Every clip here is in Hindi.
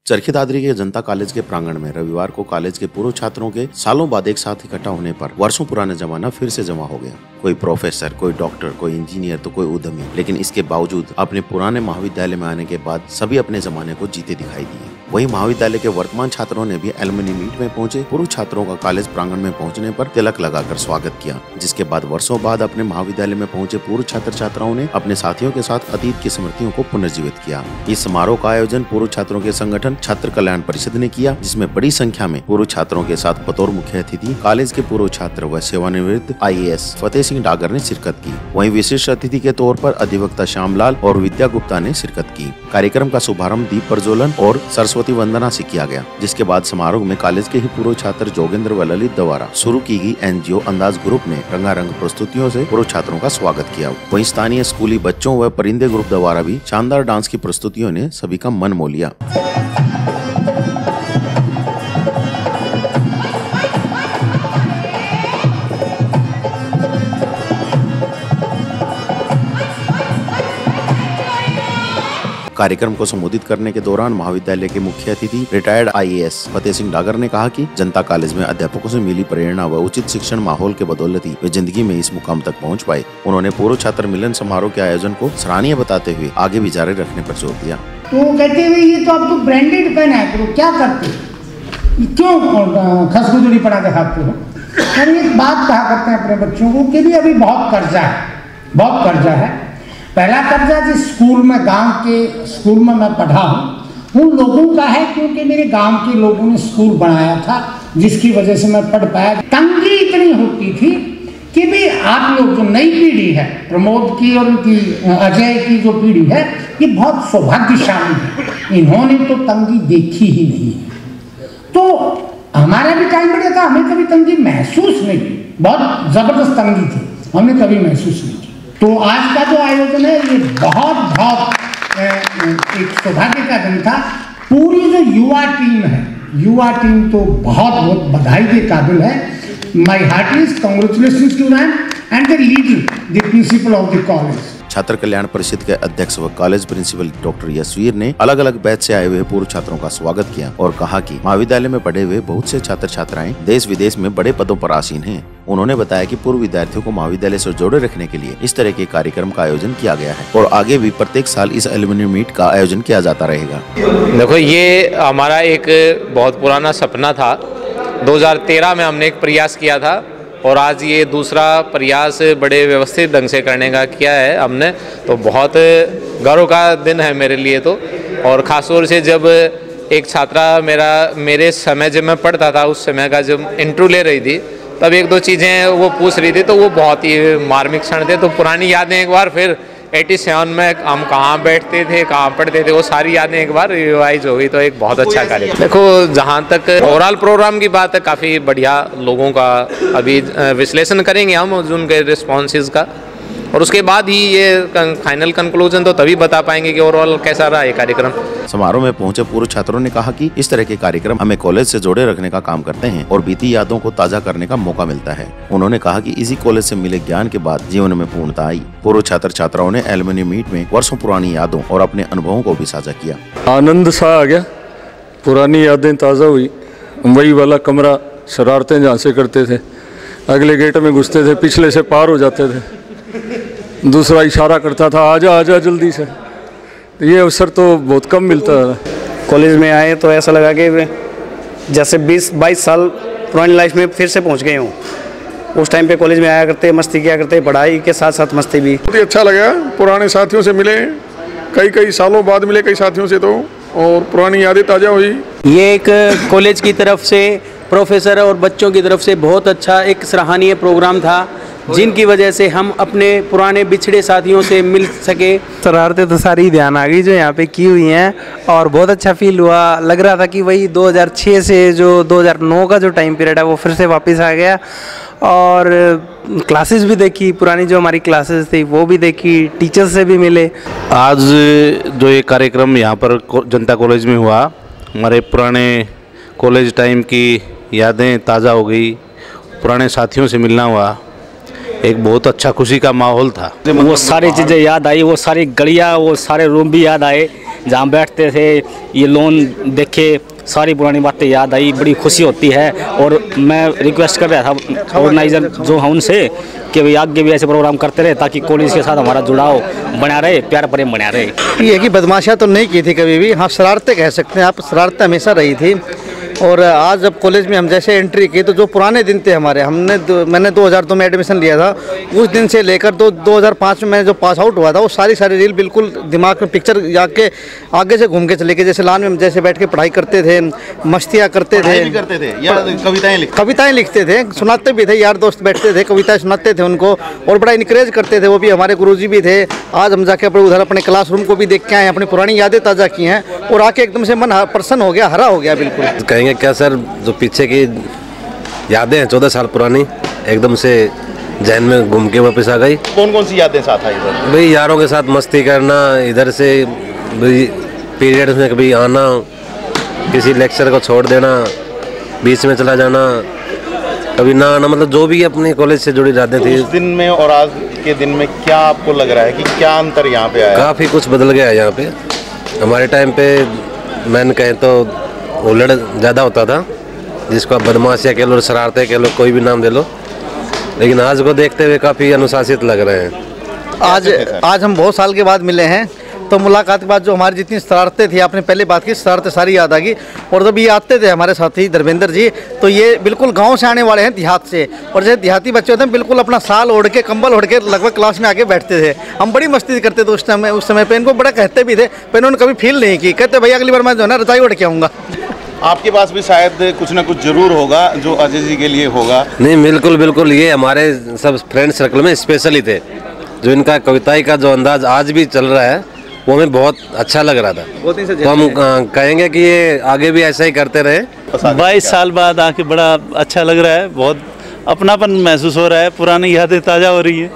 चरखी दादरी के जनता कॉलेज के प्रांगण में रविवार को कॉलेज के पूर्व छात्रों के सालों बाद एक साथ इकट्ठा होने पर वर्षों पुराना जमाना फिर से जमा हो गया। कोई प्रोफेसर, कोई डॉक्टर, कोई इंजीनियर तो कोई उद्यमी, लेकिन इसके बावजूद अपने पुराने महाविद्यालय में आने के बाद सभी अपने जमाने को जीते दिखाई दिए। वहीं महाविद्यालय के वर्तमान छात्रों ने भी एलुमनी मीट में पहुंचे पूर्व छात्रों का कॉलेज प्रांगण में पहुंचने पर तिलक लगाकर स्वागत किया, जिसके बाद वर्षों बाद अपने महाविद्यालय में पहुंचे पूर्व छात्र छात्राओं ने अपने साथियों के साथ अतीत की स्मृतियों को पुनर्जीवित किया। इस समारोह का आयोजन पूर्व छात्रों के संगठन छात्र कल्याण परिषद ने किया, जिसमें बड़ी संख्या में पूर्व छात्रों के साथ बतौर मुख्य अतिथि कॉलेज के पूर्व छात्र व सेवानिवृत्त IAS फतेह सिंह डागर ने शिरकत की। वहीं विशिष्ट अतिथि के तौर पर अधिवक्ता श्यामलाल और विद्या गुप्ता ने शिरकत की। कार्यक्रम का शुभारंभ दीप प्रज्वलन और सरस्वती वंदना से किया गया, जिसके बाद समारोह में कॉलेज के ही पूर्व छात्र जोगेंद्र व ललित द्वारा शुरू की गई NGO अंदाज ग्रुप ने रंगारंग प्रस्तुतियों से पूर्व छात्रों का स्वागत किया। वहीं स्थानीय स्कूली बच्चों व परिंदे ग्रुप द्वारा भी शानदार डांस की प्रस्तुतियों ने सभी का मन मोह लिया। कार्यक्रम को संबोधित करने के दौरान महाविद्यालय के मुख्य अतिथि रिटायर्ड IAS फतेह सिंह डागर ने कहा कि जनता कॉलेज में अध्यापकों से मिली प्रेरणा व उचित शिक्षण माहौल के बदौलत ही वे जिंदगी में इस मुकाम तक पहुंच पाए। उन्होंने पूर्व छात्र मिलन समारोह के आयोजन को सराहनीय बताते हुए आगे भी जारी रखने पर जोर दिया। तो कहते हुए ये तो अब तो ब्रांडेड पेन है, तो क्या करते, क्यों खसखुजड़ी पढ़ा दिखाते हो? हम एक बात कहा करते हैं अपने बच्चों को कि भी अभी बहुत कर्जा है, बहुत कर्जा है। पहला कर्जा जिस स्कूल में, गांव के स्कूल में मैं पढ़ा हूँ, उन लोगों का है, क्योंकि मेरे गांव के लोगों ने स्कूल बनाया था, जिसकी वजह से मैं पढ़ पाया। तंगी इतनी होती थी कि भी आप लोग जो नई पीढ़ी है, प्रमोद की और उनकी अजय की जो पीढ़ी है, ये बहुत सौभाग्यशाली है। इन्होंने तो तंगी देखी ही नहीं है। तो हमारा भी टाइम बढ़िया था, हमें कभी तंगी महसूस नहीं हुई। बहुत जबरदस्त तंगी थी, हमने कभी महसूस नहीं की। तो आज का जो आयोजन है ये बहुत एक सौभाग्य का दिन था। पूरी जो युवा टीम है, युवा टीम तो बहुत बधाई के काबिल है। My heartiest congratulations to them and the leader, the principal of the college. छात्र कल्याण परिषद के अध्यक्ष व कॉलेज प्रिंसिपल डॉक्टर यशवीर ने अलग अलग बैच से आए हुए पूर्व छात्रों का स्वागत किया और कहा कि महाविद्यालय में पढ़े हुए बहुत से छात्र छात्राएं देश विदेश में बड़े पदों पर आसीन हैं। उन्होंने बताया कि पूर्व विद्यार्थियों को महाविद्यालय से जोड़े रखने के लिए इस तरह के कार्यक्रम का आयोजन किया गया है और आगे भी प्रत्येक साल इस एलुमनी मीट का आयोजन किया जाता रहेगा। देखो, ये हमारा एक बहुत पुराना सपना था। 2013 में हमने एक प्रयास किया था और आज ये दूसरा प्रयास बड़े व्यवस्थित ढंग से करने का किया है हमने, तो बहुत गर्व का दिन है मेरे लिए तो। और ख़ास तौर से जब एक छात्रा मेरे समय जब मैं पढ़ता था, उस समय का जब इंटरव्यू ले रही थी, तब एक दो चीज़ें वो पूछ रही थी, तो वो बहुत ही मार्मिक क्षण थे। तो पुरानी यादें एक बार फिर 87 में हम कहाँ बैठते थे, कहाँ पढ़ते थे, वो सारी यादें एक बार रिवाइज हो गई। तो एक बहुत अच्छा कार्य। देखो, जहाँ तक ओवरऑल प्रोग्राम की बात है, काफ़ी बढ़िया लोगों का अभी विश्लेषण करेंगे हम उनके रिस्पॉन्सेज का, और उसके बाद ही ये फाइनल कंक्लूजन तो तभी बता पाएंगे कि ओवरऑल कैसा रहा ये कार्यक्रम। समारोह में पहुंचे पूर्व छात्रों ने कहा कि इस तरह के कार्यक्रम हमें कॉलेज से जोड़े रखने का काम करते हैं और बीती यादों को ताजा करने का मौका मिलता है। उन्होंने कहा कि इसी कॉलेज से मिले ज्ञान के बाद जीवन में पूर्णता आई। पूर्व छात्र छात्राओं ने एलुमनी मीट में वर्षों पुरानी यादों और अपने अनुभवों को भी साझा किया। आनंद सा आ गया, पुरानी यादें ताज़ा हुई। वही वाला कमरा, शरारतें जहाँ से करते थे, अगले गेट में घुसते थे, पिछले से पार हो जाते थे, दूसरा इशारा करता था आजा आजा जल्दी से। ये अवसर तो बहुत कम मिलता है। कॉलेज में आए तो ऐसा लगा कि जैसे 20-22 साल पुरानी लाइफ में फिर से पहुंच गए हूँ। उस टाइम पे कॉलेज में आया करते, मस्ती किया करते, पढ़ाई के साथ साथ मस्ती भी। बहुत ही अच्छा लगा, पुराने साथियों से मिले, कई सालों बाद मिले कई साथियों से, तो और पुरानी यादें ताज़ा हुई। ये एक कॉलेज की तरफ से, प्रोफेसर और बच्चों की तरफ से बहुत अच्छा एक सराहनीय प्रोग्राम था, जिनकी वजह से हम अपने पुराने बिछड़े साथियों से मिल सके। शरारतें तो सारी ध्यान आ गई जो यहाँ पे की हुई हैं, और बहुत अच्छा फील हुआ। लग रहा था कि वही 2006 से जो 2009 का जो टाइम पीरियड है वो फिर से वापस आ गया। और क्लासेस भी देखी, पुरानी जो हमारी क्लासेस थी वो भी देखी, टीचर्स से भी मिले। आज जो ये कार्यक्रम यहाँ पर जनता कॉलेज में हुआ, हमारे पुराने कॉलेज टाइम की यादें ताज़ा हो गई, पुराने साथियों से मिलना हुआ। एक बहुत अच्छा खुशी का माहौल था। वो सारी चीज़ें याद आई, वो सारी गलियाँ, वो सारे रूम भी याद आए जहाँ बैठते थे, ये लोन देखे, सारी पुरानी बातें याद आई, बड़ी खुशी होती है। और मैं रिक्वेस्ट कर रहा था ऑर्गेनाइजर जो है उनसे कि भाई आगे भी ऐसे प्रोग्राम करते रहे ताकि कॉलेज के साथ हमारा जुड़ाव बना रहे, प्यार प्रेम बना रहे। ये कि बदमाशियाँ तो नहीं की थी कभी भी, हाँ शरारतें कह सकते हैं आप, शरारतें हमेशा रही थी। और आज जब कॉलेज में हम जैसे एंट्री की तो जो पुराने दिन थे हमारे, मैंने 2002 में एडमिशन लिया था, उस दिन से लेकर 2005 में मैं जो पास आउट हुआ था वो सारी रील बिल्कुल दिमाग में पिक्चर जाके आगे से घूम के चले गए। जैसे लान में जैसे बैठ के पढ़ाई करते थे, मस्तियाँ करते थे या कविताएं लिखते थे, सुनाते भी थे, यार दोस्त बैठते थे कविताएं सुनाते थे उनको और बड़ा इनकरेज करते थे। वो भी हमारे गुरुजी भी थे। आज हम जाके उधर अपने क्लासरूम को भी देख के आए, अपनी पुरानी यादें ताज़ा की हैं और आके एकदम से मन प्रसन्न हो गया, हरा हो गया बिल्कुल। क्या सर, जो पीछे की यादें हैं 14 साल पुरानी एकदम से जहन में घूम के वापस आ गई। कौन कौन सी यादें साथ आई इधर? भाई यारों के साथ मस्ती करना, इधर से पीरियड्स में कभी आना, किसी लेक्चर को छोड़ देना, बीच में चला जाना, कभी ना आना, मतलब जो भी अपने कॉलेज से जुड़ी यादें थी। उस दिन में और आज के दिन में क्या आपको लग रहा है कि क्या अंतर यहाँ पे आया? काफ़ी कुछ बदल गया है यहाँ पे। हमारे टाइम पे मैंने कहें तो उलट ज़्यादा होता था, जिसको आप बदमाशियाँ कह लो, शरारतें कह लो, कोई भी नाम दे लो, लेकिन आज को देखते हुए काफ़ी अनुशासित लग रहे हैं। आज हम बहुत साल के बाद मिले हैं तो मुलाकात के बाद जो हमारी जितनी शरारतें थी, आपने पहले बात की, शरारतें सारी याद आ गई। और जब ये आते थे हमारे साथी धर्मेंद्र जी, तो ये बिल्कुल गांव से आने वाले हैं, देहात से, और जैसे देहाती बच्चे होते हैं बिल्कुल अपना साल ओढ़ के, कंबल ओढ़ के लगभग क्लास में आके बैठते थे। हम बड़ी मस्ती करते थे उस समय पे, इनको बड़ा कहते भी थे, पर इन्होंने कभी फील नहीं की, कहते भैया अगली बार मैं जो है ना रजाई ओढ़ के आऊँगा। आपके पास भी शायद कुछ ना कुछ जरूर होगा जो अजय जी के लिए होगा। नहीं, बिल्कुल बिल्कुल, ये हमारे सब फ्रेंड सर्कल में स्पेशली थे। जो इनका कविताई का जो अंदाज आज भी चल रहा है वो हमें बहुत अच्छा लग रहा था, तो हम कहेंगे कि ये आगे भी ऐसा ही करते रहे। 22 साल बाद आके बड़ा अच्छा लग रहा है, बहुत अपनापन महसूस हो रहा है, पुरानी यादें ताज़ा हो रही है।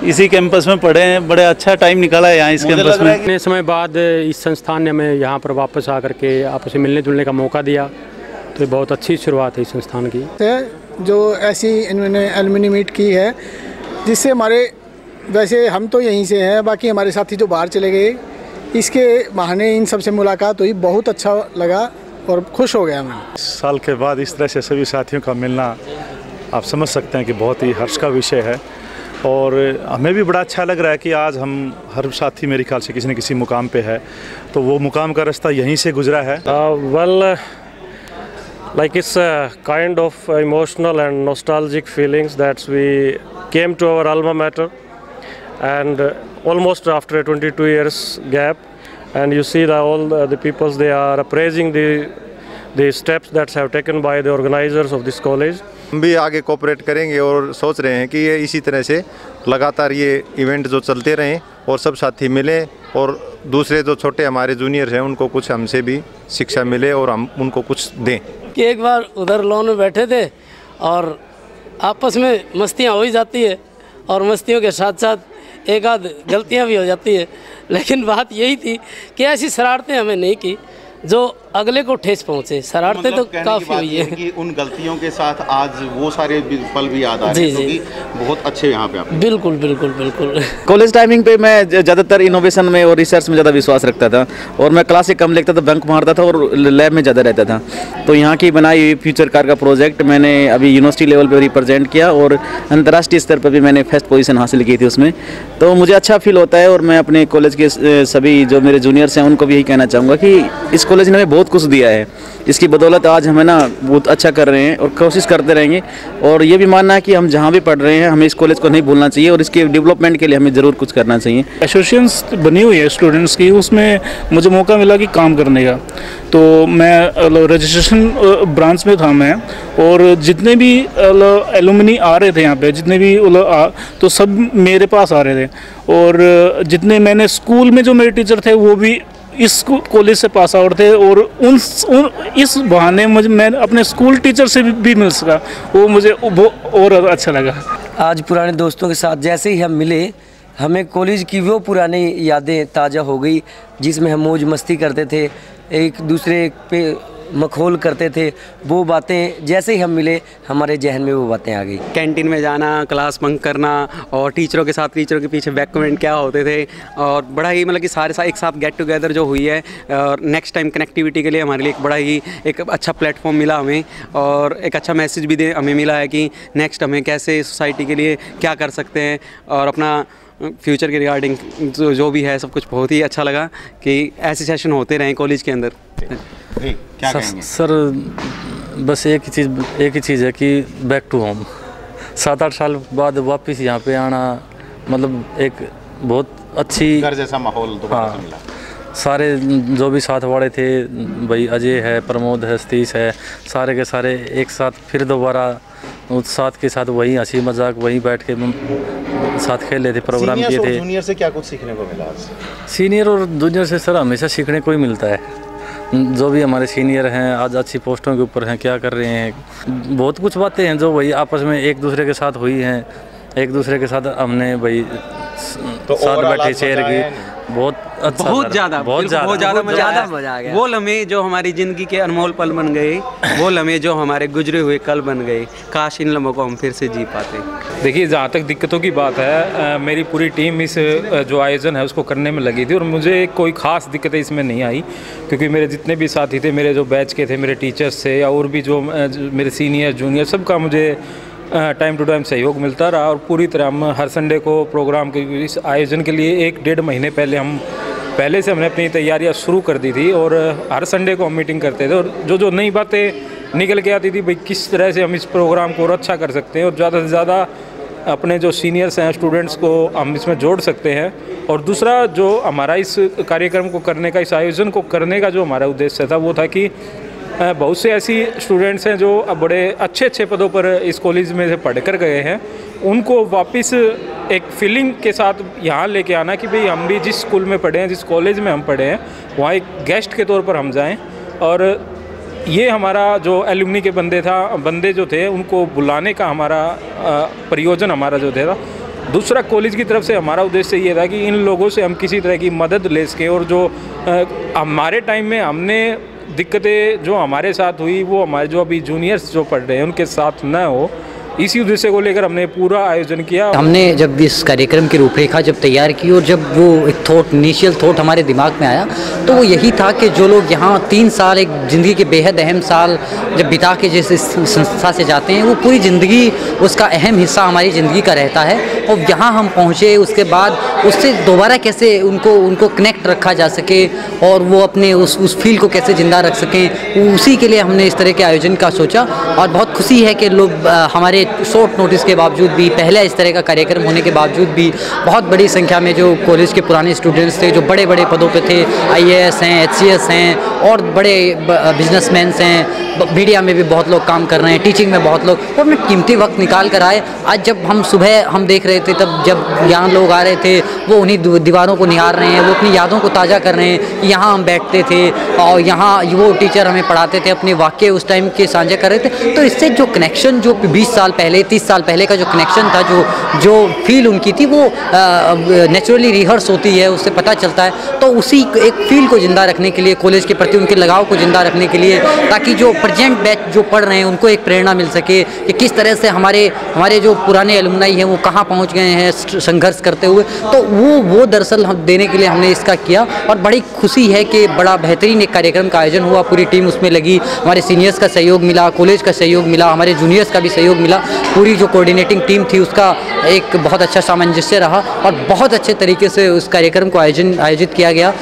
इसी कैंपस में पढ़े हैं, बड़े अच्छा टाइम निकाला है यहाँ इस कैंपस में। इतने समय बाद इस संस्थान ने हमें यहाँ पर वापस आकर के आपस में मिलने जुलने का मौका दिया, तो बहुत अच्छी शुरुआत है इस संस्थान की। जो ऐसी इन्होंने एलुमनी मीट की है, जिससे हमारे, वैसे हम तो यहीं से हैं, बाकी हमारे साथी जो बाहर चले गए, इसके बहाने इन सब से मुलाकात हुई, बहुत अच्छा लगा और खुश हो गया मैं। साल के बाद इस तरह से सभी साथियों का मिलना आप समझ सकते हैं कि बहुत ही हर्ष का विषय है, और हमें भी बड़ा अच्छा लग रहा है कि आज हम हर साथी मेरे ख्याल से किसी न किसी मुकाम पे है, तो वो मुकाम का रास्ता यहीं से गुजरा है। Like it's a kind of emotional and nostalgic feelings that we came to our alma mater, and almost after a 22 years gap, and you see that all the peoples, they are appraising the steps that have taken by the organizers of this college. हम भी आगे कोऑपरेट करेंगे और सोच रहे हैं कि ये इसी तरह से लगातार ये इवेंट जो चलते रहें और सब साथी मिलें, और दूसरे जो छोटे हमारे जूनियर हैं उनको कुछ हमसे भी शिक्षा मिले और हम उनको कुछ दें। कि एक बार उधर लॉन में बैठे थे और आपस में मस्तियाँ हो ही जाती है, और मस्तियों के साथ साथ एक आध गलतियाँ भी हो जाती है, लेकिन बात यही थी कि ऐसी शरारतें हमें नहीं की जो अगले को ठेस पहुँचे। शरारतें तो काफ़ी हुई है कि उन गलतियों के साथ आज वो सारे पल भी याद आ रहे हैं, जी, बहुत अच्छे यहाँ पे आप। बिल्कुल बिल्कुल बिल्कुल। कॉलेज टाइमिंग पे मैं ज़्यादातर इनोवेशन में और रिसर्च में ज़्यादा विश्वास रखता था, और मैं क्लास से कम लिखता था, बंक मारता था और लैब में ज़्यादा रहता था। तो यहाँ की बनाई हुई फ्यूचर कार का प्रोजेक्ट मैंने अभी यूनिवर्सिटी लेवल पर रिप्रेजेंट किया, और अंतर्राष्ट्रीय स्तर पर भी मैंने फर्स्ट पोजीशन हासिल की थी उसमें। तो मुझे अच्छा फील होता है, और मैं अपने कॉलेज के सभी जो मेरे जूनियर्स हैं उनको भी यही कहना चाहूँगा कि इस कॉलेज ने हमें बहुत कुछ दिया है, इसकी बदौलत आज हमें ना बहुत अच्छा कर रहे हैं और कोशिश करते रहेंगे। और ये भी मानना है कि हम जहाँ भी पढ़ रहे हैं हमें इस कॉलेज को नहीं भूलना चाहिए, और इसके डेवलपमेंट के लिए हमें ज़रूर कुछ करना चाहिए। एसोसिएशंस बनी हुई है स्टूडेंट्स की, उसमें मुझे मौका मिला कि काम करने का, तो मैं रजिस्ट्रेशन ब्रांच में था मैं, और जितने भी एलुमनी आ रहे थे यहाँ पे, जितने भी तो सब मेरे पास आ रहे थे, और जितने मैंने स्कूल में जो मेरे टीचर थे वो भी इस कॉलेज से पास आउट थे, और इस बहाने मैं अपने स्कूल टीचर से भी मिल सका, वो मुझे और अच्छा लगा। आज पुराने दोस्तों के साथ जैसे ही हम मिले, हमें कॉलेज की वो पुरानी यादें ताज़ा हो गई, जिसमें हम मौज मस्ती करते थे, एक दूसरे पे मखौल करते थे, वो बातें जैसे ही हम मिले हमारे जहन में वो बातें आ गई। कैंटीन में जाना, क्लास बंक करना और टीचरों के साथ, टीचरों के पीछे बैक कमेंट क्या होते थे, और बड़ा ही मतलब कि सारे एक साथ गेट टुगेदर जो हुई है, और नेक्स्ट टाइम कनेक्टिविटी के लिए हमारे लिए एक बड़ा ही एक अच्छा प्लेटफॉर्म मिला हमें, और एक अच्छा मैसेज भी हमें मिला है कि नेक्स्ट हमें कैसे सोसाइटी के लिए क्या कर सकते हैं, और अपना फ्यूचर के रिगार्डिंग जो भी है सब कुछ बहुत ही अच्छा लगा कि ऐसे सेशन होते रहें कॉलेज के अंदर। क्या कहेंगे? सर बस एक ही चीज़ है कि बैक टू होम, 7-8 साल बाद वापस यहाँ पे आना, मतलब एक बहुत अच्छी घर जैसा माहौल दोबारा से मिला। सारे जो भी साथ वाले थे, भाई अजय है, प्रमोद है, सतीश है, सारे के सारे एक साथ फिर दोबारा उस साथ के साथ वही हंसी मजाक, वही बैठ के साथ खेले थे, प्रोग्राम किए थे। जूनियर से क्या कुछ सीखने को मिला? सीनियर और जूनियर से सर हमेशा सीखने को ही मिलता है। जो भी हमारे सीनियर हैं आज अच्छी पोस्टों के ऊपर हैं, क्या कर रहे हैं, बहुत कुछ बातें हैं जो वही आपस में एक दूसरे के साथ हुई हैं, एक दूसरे के साथ हमने भाई तो साथ बैठे शेयर की, बहुत अच्छा, बहुत ज़्यादा मजा आ गया। वो लम्हे जो हमारी ज़िंदगी के अनमोल पल बन गए, वो लम्हे जो हमारे गुजरे हुए कल बन गए, काश इन लम्हों को हम फिर से जी पाते। देखिए, जहाँ तक दिक्कतों की बात है, मेरी पूरी टीम इस जो आयोजन है उसको करने में लगी थी, और मुझे कोई ख़ास दिक्कतें इसमें नहीं आई, क्योंकि मेरे जितने भी साथी थे, मेरे जो बैच के थे, मेरे टीचर्स थे, और भी जो मेरे सीनियर जूनियर, सबका मुझे टाइम टू टाइम सहयोग मिलता रहा। और पूरी तरह हम हर संडे को प्रोग्राम के इस आयोजन के लिए 1-1.5 महीने पहले से हमने अपनी तैयारियां शुरू कर दी थी, और हर संडे को हम मीटिंग करते थे, और जो नई बातें निकल के आती थी, भाई किस तरह से हम इस प्रोग्राम को और अच्छा कर सकते हैं, और ज़्यादा से ज़्यादा अपने जो सीनियर्स हैं, स्टूडेंट्स को हम इसमें जोड़ सकते हैं। और दूसरा जो हमारा इस कार्यक्रम को करने का, इस आयोजन को करने का जो हमारा उद्देश्य था, वो था कि बहुत से ऐसी स्टूडेंट्स हैं जो अब बड़े अच्छे पदों पर इस कॉलेज में से पढ़ कर गए हैं, उनको वापस एक फीलिंग के साथ यहाँ लेके आना कि भाई हम भी जिस स्कूल में पढ़े हैं, जिस कॉलेज में हम पढ़े हैं, वहाँ एक गेस्ट के तौर पर हम जाएं। और ये हमारा जो एलुमनी के बंदे जो थे, उनको बुलाने का हमारा प्रयोजन हमारा जो था। दूसरा, कॉलेज की तरफ से हमारा उद्देश्य ये था कि इन लोगों से हम किसी तरह की मदद ले सकें, और जो हमारे टाइम में हमने दिक्कतें जो हमारे साथ हुई, वो हमारे जो अभी जूनियर्स जो पढ़ रहे हैं उनके साथ न हो, इसी उद्देश्य को लेकर हमने पूरा आयोजन किया। हमने जब इस कार्यक्रम की रूपरेखा जब तैयार की, और जब वो एक इनिशियल थॉट हमारे दिमाग में आया, तो वो यही था कि जो लोग यहाँ 3 साल एक ज़िंदगी के बेहद अहम साल जब बिता के जिस संस्था से जाते हैं, वो पूरी ज़िंदगी उसका अहम हिस्सा हमारी ज़िंदगी का रहता है। और यहाँ हम पहुँचे, उसके बाद उससे दोबारा कैसे उनको कनेक्ट रखा जा सके, और वो अपने उस फील को कैसे ज़िंदा रख सकें, उसी के लिए हमने इस तरह के आयोजन का सोचा। और बहुत खुशी है कि लोग हमारे शॉर्ट नोटिस के बावजूद भी, पहले इस तरह का कार्यक्रम होने के बावजूद भी, बहुत बड़ी संख्या में जो कॉलेज के पुराने स्टूडेंट्स थे, जो बड़े बड़े पदों पे थे, IAS हैं, HCS हैं, और बड़े बिजनेसमैन हैं, मीडिया में भी बहुत लोग काम कर रहे हैं, टीचिंग में बहुत लोग, वो अपने कीमती वक्त निकाल कर आए। आज जब हम सुबह हम देख रहे थे, तब जब यहाँ लोग आ रहे थे, वो उन्हीं दीवारों को निहार रहे हैं, वो अपनी यादों को ताज़ा कर रहे हैं। यहाँ हम बैठते थे और यहाँ वो टीचर हमें पढ़ाते थे, अपने वाक़े उस टाइम के साझा कर रहे थे। तो इससे जो कनेक्शन, जो 20 साल पहले, 30 साल पहले का जो कनेक्शन था, जो फील उनकी थी, वो नेचुरली रिहर्स होती है, उससे पता चलता है। तो उसी एक फील को ज़िंदा रखने के लिए, कॉलेज के प्रति उनके लगाव को ज़िंदा रखने के लिए, ताकि जो प्रेजेंट बैच जो पढ़ रहे हैं उनको एक प्रेरणा मिल सके कि किस तरह से हमारे जो पुराने एलुमनाई हैं वो कहाँ पहुँच गए हैं संघर्ष करते हुए। तो वो दरअसल हम देने के लिए हमने इसका किया, और बड़ी खुशी है कि बड़ा बेहतरीन एक कार्यक्रम का आयोजन हुआ, पूरी टीम उसमें लगी, हमारे सीनियर्स का सहयोग मिला, कॉलेज का सहयोग मिला, हमारे जूनियर्स का भी सहयोग मिला, पूरी जो कोऑर्डिनेटिंग टीम थी उसका एक बहुत अच्छा सामंजस्य रहा, और बहुत अच्छे तरीके से उस कार्यक्रम को आयोजित किया गया।